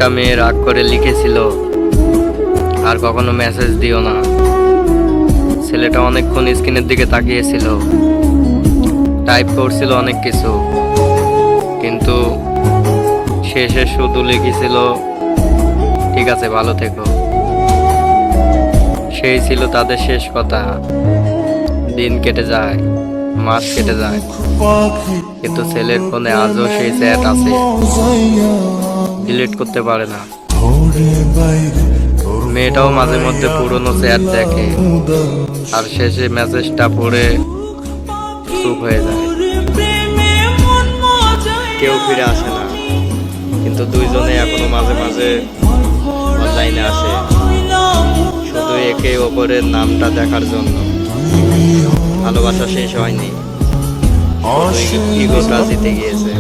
একটা মেয়ে রাগ করে লিখেছিল, আর কখনো মেসেজ দিও না। ছেলেটা অনেকক্ষণ স্ক্রিনের দিকে তাকিয়েছিল, টাইপ করছিল অনেক কিছু, কিন্তু শেষে শুধু লিখেছিল, ঠিক আছে, ভালো থেকো। সেই ছিল তাদের শেষ কথা। দিন কেটে যায়, মাস কেটে যায়, কিন্তু ছেলের ফোনে আজও সেই চ্যাট আছে, ডিলিট করতে পারে না। মেয়েটাও মাঝে মধ্যে পুরনো চ্যাট দেখে, আর শেষে মেসেজটা পড়ে চুপ হয়ে যায়। কেউ ফিরে আসে না, কিন্তু দুইজনে এখনো মাঝে মাঝে অনলাইনে আসে, শুধু একে অপরের নামটা দেখার জন্য। ভালোবাসা শেষ হয়নি, শুধু ইগোটা জিতে গিয়েছে।